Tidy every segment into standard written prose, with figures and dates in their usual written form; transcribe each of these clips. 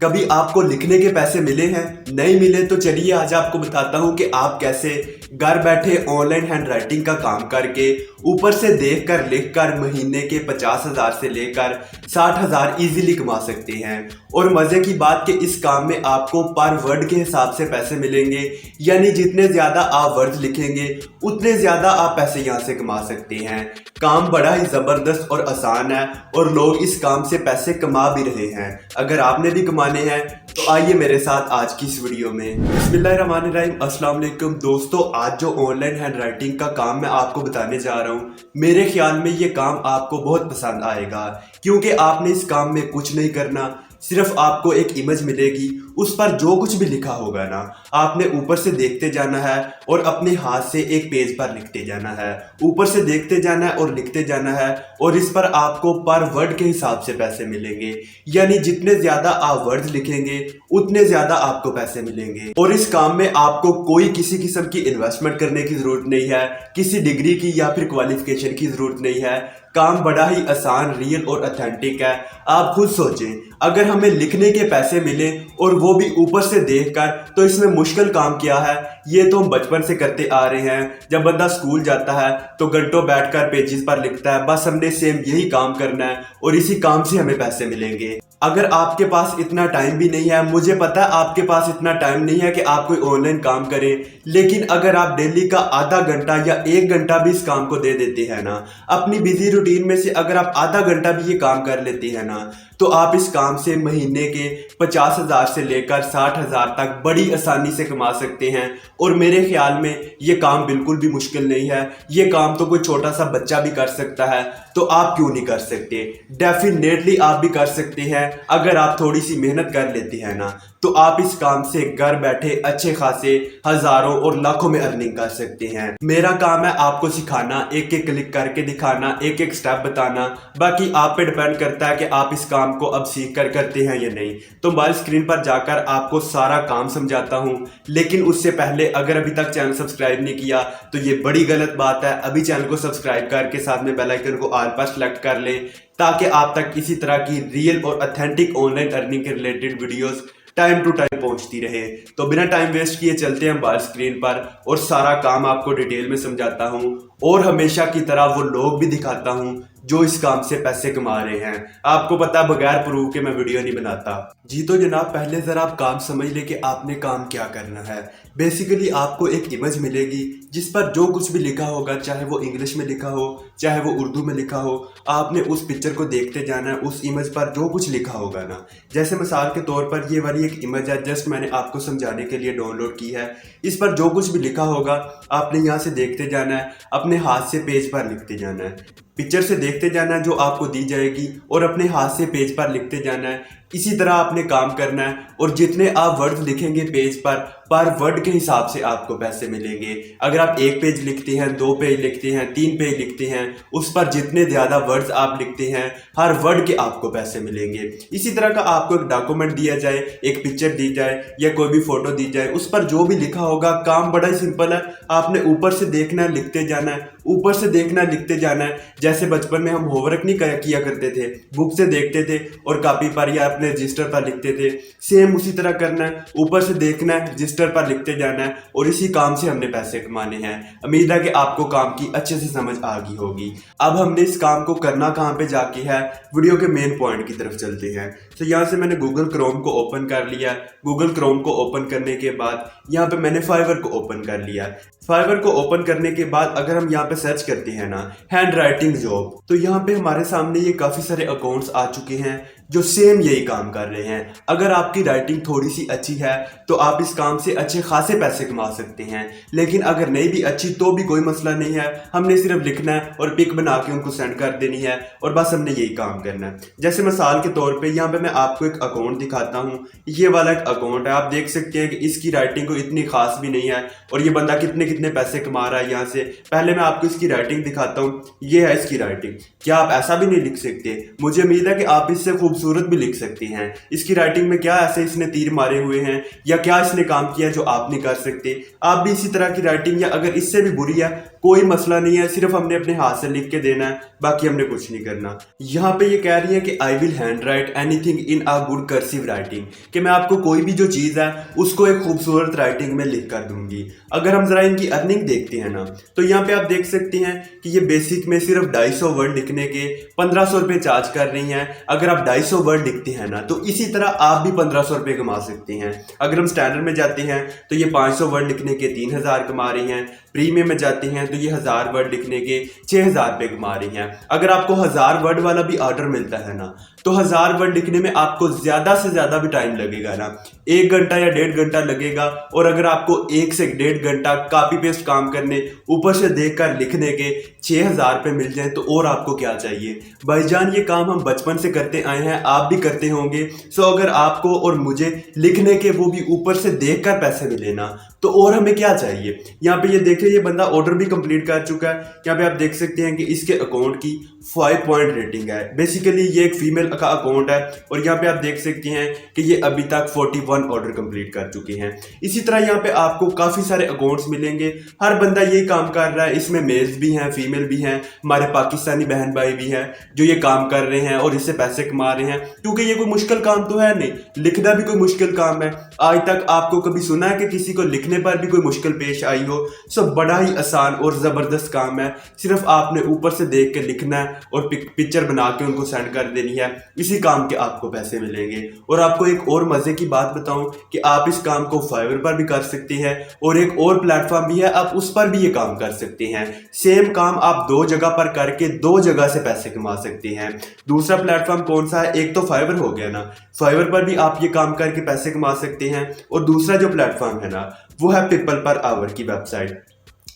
कभी आपको लिखने के पैसे मिले हैं? नहीं मिले तो चलिए आज आपको बताता हूं कि आप कैसे घर बैठे ऑनलाइन हैंड राइटिंग का काम करके ऊपर से देख कर लिख कर महीने के 50,000 से लेकर 60,000 इजीली कमा सकते हैं। और मजे की बात कि इस काम में आपको पर वर्ड के हिसाब से पैसे मिलेंगे, यानी जितने ज्यादा आप वर्ड लिखेंगे उतने ज्यादा आप पैसे यहाँ से कमा सकते हैं। काम बड़ा ही जबरदस्त और आसान है और लोग इस काम से पैसे कमा भी रहे हैं। अगर आपने भी कमाने हैं तो आइए मेरे साथ आज की इस वीडियो में। बिस्मिल्लाहिर्रहमानिर्रहीम, अस्सलाम वालेकुम दोस्तों। आज जो ऑनलाइन हैंड राइटिंग का काम मैं आपको बताने जा रहा हूँ, मेरे ख्याल में ये काम आपको बहुत पसंद आएगा, क्योंकि आपने इस काम में कुछ नहीं करना, सिर्फ आपको एक इमेज मिलेगी, उस पर जो कुछ भी लिखा होगा ना, आपने ऊपर से देखते जाना है और अपने हाथ से एक पेज पर लिखते जाना है। ऊपर से देखते जाना है और लिखते जाना है और इस पर आपको पर वर्ड के हिसाब से पैसे मिलेंगे, यानी जितने ज्यादा आप वर्ड लिखेंगे उतने ज्यादा आपको पैसे मिलेंगे। और इस काम में आपको कोई किसी किस्म की इन्वेस्टमेंट करने की जरूरत नहीं है, किसी डिग्री की या फिर क्वालिफिकेशन की जरूरत नहीं है। काम बड़ा ही आसान, रियल और ऑथेंटिक है। आप खुद सोचें, अगर हमें लिखने के पैसे मिले और वो भी ऊपर से देखकर, तो इसमें मुश्किल काम क्या है? ये तो हम बचपन से करते आ रहे हैं। जब बंदा स्कूल जाता है तो घंटों बैठकर पेजेस पर लिखता है। बस हमने सेम यही काम करना है और इसी काम से हमें पैसे मिलेंगे। अगर आपके पास इतना टाइम भी नहीं है, मुझे पता है आपके पास इतना टाइम नहीं है कि आप कोई ऑनलाइन काम करें, लेकिन अगर आप डेली का आधा घंटा या 1 घंटा भी इस काम को दे देते हैं ना, अपनी बिजी रूटीन में से अगर आप आधा घंटा भी ये काम कर लेते हैं ना, तो आप इस काम से महीने के 50,000 से लेकर 60,000 तक बड़ी आसानी से कमा सकते हैं। और मेरे ख्याल में ये काम बिल्कुल भी मुश्किल नहीं है। ये काम तो कोई छोटा सा बच्चा भी कर सकता है, तो आप क्यों नहीं कर सकते? डेफिनेटली आप भी कर सकते हैं। अगर आप थोड़ी सी मेहनत कर लेते हैं ना, तो आप इस काम से घर बैठे अच्छे खासे हजारों और लाखों में अर्निंग कर सकते हैं। मेरा काम है आपको सिखाना, एक एक क्लिक करके दिखाना, एक एक स्टेप बताना। बाकी आप पे डिपेंड करता है कि आप इस काम को अब सीख कर करते हैं या नहीं। तो मोबाइल स्क्रीन पर जाकर आपको सारा काम समझाता हूं, लेकिन उससे पहले अगर अभी तक चैनल सब्सक्राइब नहीं किया तो ये बड़ी गलत बात है। अभी चैनल को सब्सक्राइब करके साथ में बेल आइकन को ऑल पर सेलेक्ट कर लें, ताकि आप तक इसी तरह की रियल और ऑथेंटिक ऑनलाइन अर्निंग के related videos time to time पहुंचती रहे। तो बिना टाइम वेस्ट किए चलते हैं मोबाइल स्क्रीन पर और सारा काम आपको डिटेल में समझाता हूं और हमेशा की तरह वो लोग भी दिखाता हूं जो इस काम से पैसे कमा रहे हैं। आपको पता है बगैर प्रूफ के मैं वीडियो नहीं बनाता। जी तो जनाब, पहले जरा आप काम समझ ले कि आपने काम क्या करना है। बेसिकली आपको एक इमेज मिलेगी जिस पर जो कुछ भी लिखा होगा, चाहे वो इंग्लिश में लिखा हो चाहे वो उर्दू में लिखा हो, आपने उस पिक्चर को देखते जाना है। उस इमेज पर जो कुछ लिखा होगा ना, जैसे मिसाल के तौर पर ये वाली एक इमेज है, जस्ट मैंने आपको समझाने के लिए डाउनलोड की है। इस पर जो कुछ भी लिखा होगा आपने यहाँ से देखते जाना है, अपने हाथ से पेज पर लिखते जाना है। पिक्चर से देखते जाना है जो आपको दी जाएगी और अपने हाथ से पेज पर लिखते जाना है। इसी तरह आपने काम करना है और जितने आप वर्ड लिखेंगे पेज पर वर्ड के हिसाब से आपको पैसे मिलेंगे। अगर आप 1 पेज लिखते हैं, 2 पेज लिखते हैं, 3 पेज लिखते हैं, उस पर जितने ज्यादा वर्ड्स आप लिखते हैं हर वर्ड के आपको पैसे मिलेंगे। इसी तरह का आपको एक डॉक्यूमेंट दिया जाए, एक पिक्चर दी जाए या कोई भी फोटो दी जाए, उस पर जो भी लिखा होगा, काम बड़ा ही सिंपल है। आपने ऊपर से देखना है, लिखते जाना है, ऊपर से देखना है, लिखते जाना है। जैसे बचपन में हम होमवर्क नहीं किया करते थे, बुक से देखते थे और कॉपी पर या अपने रजिस्टर पर लिखते थे, सेम उसी तरह करना है। ऊपर से देखना है, रजिस्टर पर लिखते जाना है और इसी काम से हमने पैसे कमाने हैं। उम्मीद है कि आपको काम की अच्छे से समझ आ गई होगी। अब हमने इस काम को करना कहाँ पे जाके है, वीडियो के मेन पॉइंट की तरफ चलते हैं। तो यहाँ से मैंने गूगल क्रोम को ओपन कर लिया। गूगल क्रोम को ओपन करने के बाद यहाँ पे मैंने फाइवर को ओपन कर लिया। फाइवर को ओपन करने के बाद अगर हम यहाँ पे सर्च करते हैं ना, हैंड राइटिंग जॉब, तो यहाँ पे हमारे सामने ये काफी सारे अकाउंट्स आ चुके हैं जो सेम यही काम कर रहे हैं। अगर आपकी राइटिंग थोड़ी सी अच्छी है तो आप इस काम से अच्छे खासे पैसे कमा सकते हैं, लेकिन अगर नहीं भी अच्छी तो भी कोई मसला नहीं है। हमने सिर्फ लिखना है और पिक बना के उनको सेंड कर देनी है और बस हमने यही काम करना है। जैसे मिसाल के तौर पे यहाँ पे मैं आपको एक अकाउंट दिखाता हूँ। ये वाला एक अकाउंट है, आप देख सकते हैं कि इसकी राइटिंग को इतनी खास भी नहीं है और ये बंदा कितने कितने पैसे कमा रहा है यहाँ से। पहले मैं आपको इसकी राइटिंग दिखाता हूँ। ये है इसकी राइटिंग। क्या आप ऐसा भी नहीं लिख सकते? मुझे उम्मीद है कि आप इससे खूब खूबसूरत भी लिख सकते हैं। इसकी राइटिंग में क्या ऐसे इसने तीर मारे हुए हैं या क्या इसने काम किया जो आप नहीं कर सकते। आप भी इसी तरह की राइटिंग या अगर इससे भी बुरी है कोई मसला नहीं है, सिर्फ हमने अपने हाथ से लिख के देना है, बाकी हमने कुछ नहीं करना। यहाँ पे ये कह रही है कि I will hand right anything in a good cursive writing, कि मैं आपको कोई भी जो चीज़ है उसको एक खूबसूरत राइटिंग में लिख कर दूंगी। अगर हम जरा इनकी अर्निंग देखते हैं ना, तो यहाँ पे आप देख सकते हैं कि ये बेसिक में सिर्फ 250 वर्ड लिखने के 1500 रुपये चार्ज कर रही हैं। अगर आप 250 वर्ड लिखते हैं ना तो इसी तरह आप भी 1500 रुपये कमा सकते हैं। अगर हम स्टैंडर्ड में जाते हैं तो ये 500 वर्ड लिखने के 3000 कमा रही हैं। प्रीमियम में जाते हैं तो ये 1000 वर्ड लिखने के 6000 रुपये कमा रही हैं। अगर आपको 1000 वर्ड वाला भी ऑर्डर मिलता है ना तो 1000 वर्ड लिखने में आपको ज़्यादा से ज़्यादा भी टाइम लगेगा ना, 1 घंटा या 1.5 घंटा लगेगा। और अगर आपको 1 से 1.5 घंटा कॉपी पेस्ट काम करने ऊपर से देख कर लिखने के 6000 रुपये मिल जाए तो और आपको क्या चाहिए। भाईजान ये काम हम बचपन से करते आए हैं, आप भी करते होंगे। सो अगर आपको और मुझे लिखने के वो भी ऊपर से देख कर पैसे मिले ना तो और हमें क्या चाहिए। यहाँ पे ये देखिए ये बंदा ऑर्डर भी कंप्लीट कर चुका है। यहाँ पे आप देख सकते हैं कि इसके अकाउंट की 5 पॉइंट रेटिंग है। बेसिकली ये एक फीमेल का अकाउंट है और यहाँ पे आप देख सकते हैं कि ये अभी तक 41 ऑर्डर कंप्लीट कर चुके हैं। इसी तरह यहाँ पे आपको काफ़ी सारे अकाउंट्स मिलेंगे, हर बंदा यही काम कर रहा है। इसमें मेल्स भी हैं, फीमेल भी हैं, हमारे पाकिस्तानी बहन भाई भी हैं जो ये काम कर रहे हैं और इससे पैसे कमा रहे हैं, क्योंकि ये कोई मुश्किल काम तो है नहीं, लिखना भी कोई मुश्किल काम है। आज तक आपको कभी सुना है कि किसी को लिखने पर भी कोई मुश्किल पेश आई हो? सब बड़ा ही आसान और ज़बरदस्त काम है, सिर्फ आपने ऊपर से देख के लिखना है और पिक्चर बना के उनको सेंड कर देनी है। इसी काम के आपको पैसे मिलेंगे। और आपको एक और मज़े की बात बताऊं कि आप इस काम को फाइवर पर भी कर सकते हैं और एक और प्लेटफॉर्म भी है, आप उस पर भी ये काम कर सकते हैं। सेम काम आप 2 जगह पर करके 2 जगह से पैसे कमा सकते हैं। दूसरा प्लेटफॉर्म कौन सा है? एक तो फाइवर हो गया ना, फाइवर पर भी आप ये काम करके पैसे कमा सकते हैं। और दूसरा जो प्लेटफॉर्म है ना वो है पीपल पर आवर की वेबसाइट।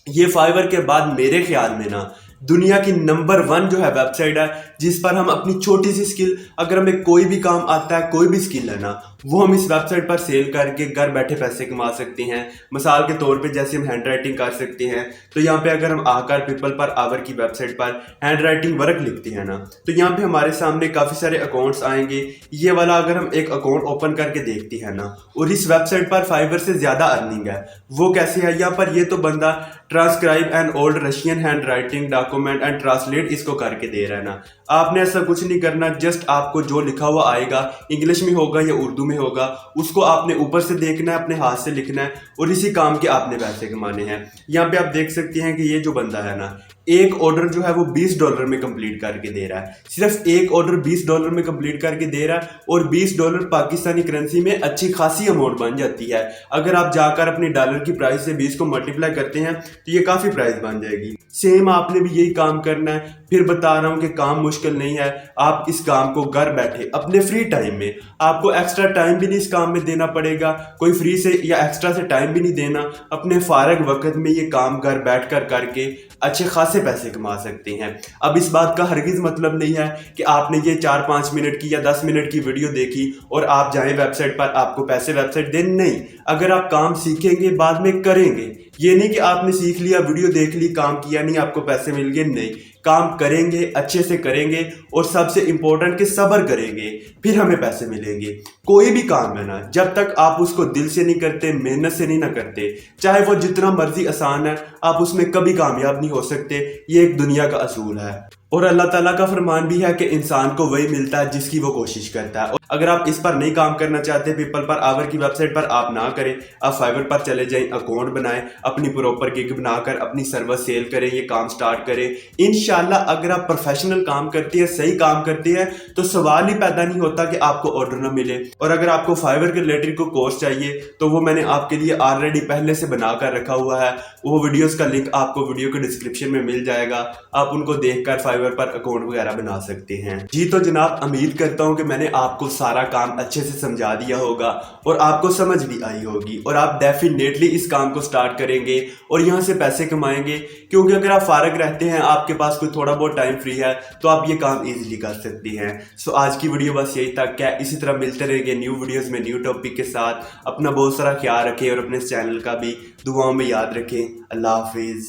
ये फाइवर के बाद मेरे ख्याल में ना दुनिया की नंबर 1 जो है वेबसाइट है जिस पर हम अपनी छोटी सी स्किल, अगर हमें कोई भी काम आता है, कोई भी स्किल है ना, वो हम इस वेबसाइट पर सेल करके घर बैठे पैसे कमा सकते हैं। मिसाल के तौर पे जैसे हम हैंड राइटिंग कर सकते हैं, तो यहाँ पे अगर हम आकर पीपल पर आवर की वेबसाइट पर हैंड राइटिंग वर्क लिखते हैं ना तो यहाँ पे हमारे सामने काफ़ी सारे अकाउंट्स आएंगे। ये वाला अगर हम एक अकाउंट ओपन करके देखते हैं ना, और इस वेबसाइट पर फाइवर से ज़्यादा अर्निंग है। वो कैसे है? यहाँ पर ये तो बंदा transcribe an old Russian hand writing document and translate इसको करके दे रहा है ना। आपने ऐसा कुछ नहीं करना, जस्ट आपको जो लिखा हुआ आएगा, इंग्लिश में होगा या उर्दू में होगा, उसको आपने ऊपर से देखना है, अपने हाथ से लिखना है और इसी काम के आपने पैसे कमाने हैं। यहाँ पे आप देख सकते हैं कि ये जो बंदा है ना, एक ऑर्डर जो है वो $20 में कंप्लीट करके दे रहा है। सिर्फ एक ऑर्डर $20 में कंप्लीट करके दे रहा है और $20 पाकिस्तानी करेंसी में अच्छी खासी अमाउंट बन जाती है। अगर आप जाकर अपनी डॉलर की प्राइस से 20 को मल्टीप्लाई करते हैं तो ये काफ़ी प्राइस बन जाएगी। सेम आपने भी यही काम करना है। फिर बता रहा हूँ कि काम मुश्किल नहीं है। आप इस काम को घर बैठे अपने फ्री टाइम में, आपको एक्स्ट्रा टाइम भी नहीं इस काम में देना पड़ेगा, कोई फ्री से या एक्स्ट्रा से टाइम भी नहीं देना। अपने फारग वक्त में ये काम घर बैठ कर करके अच्छे खासे पैसे कमा सकते हैं। अब इस बात का हरगिज़ मतलब नहीं है कि आपने ये 4-5 मिनट की या 10 मिनट की वीडियो देखी और आप जाएं वेबसाइट पर आपको पैसे वेबसाइट दें। नहीं, अगर आप काम सीखेंगे बाद में करेंगे, ये नहीं कि आपने सीख लिया, वीडियो देख ली, काम किया नहीं, आपको पैसे मिल गए। नहीं, काम करेंगे, अच्छे से करेंगे और सबसे इंपॉर्टेंट कि सब्र करेंगे, फिर हमें पैसे मिलेंगे। कोई भी काम है ना, जब तक आप उसको दिल से नहीं करते, मेहनत से नहीं ना करते, चाहे वो जितना मर्जी आसान है, आप उसमें कभी कामयाब नहीं हो सकते। ये एक दुनिया का असूल है और अल्लाह ताला का फरमान भी है कि इंसान को वही मिलता है जिसकी वो कोशिश करता है। अगर आप इस पर नहीं काम करना चाहते, पीपल पर आवर की वेबसाइट पर आप ना करें, आप फाइवर पर चले जाएं, अकाउंट बनाएं, अपनी प्रॉपर गिग बनाकर अपनी सर्वर सेल करें, ये काम स्टार्ट करें। इंशाल्लाह अगर आप प्रोफेशनल काम करते हैं, सही काम करते हैं, तो सवाल ही पैदा नहीं होता कि आपको ऑर्डर ना मिले। और अगर आपको फाइवर के रिलेटेड को कोर्स चाहिए तो वो मैंने आपके लिए ऑलरेडी पहले से बना कर रखा हुआ है। वो वीडियोज़ का लिंक आपको वीडियो के डिस्क्रिप्शन में मिल जाएगा, आप उनको देख कर फाइवर पर अकाउंट वगैरह बना सकते हैं। जी तो जनाब, उम्मीद करता हूं कि मैंने आपको सारा काम अच्छे से समझा दिया होगा और आपको समझ भी आई होगी और आप डेफिनेटली इस काम को स्टार्ट करेंगे और यहां से पैसे कमाएंगे। क्योंकि अगर आप फारग रहते हैं, आपके पास कोई थोड़ा बहुत टाइम फ्री है, तो आप ये काम इजीली कर सकते हैं। सो आज की वीडियो बस यही तक है। इसी तरह मिलते रहेंगे न्यू वीडियोस में न्यू टॉपिक के साथ। अपना बहुत सारा ख्याल रखें और अपने चैनल का भी दुआओं में याद रखें। अल्लाह हाफिज।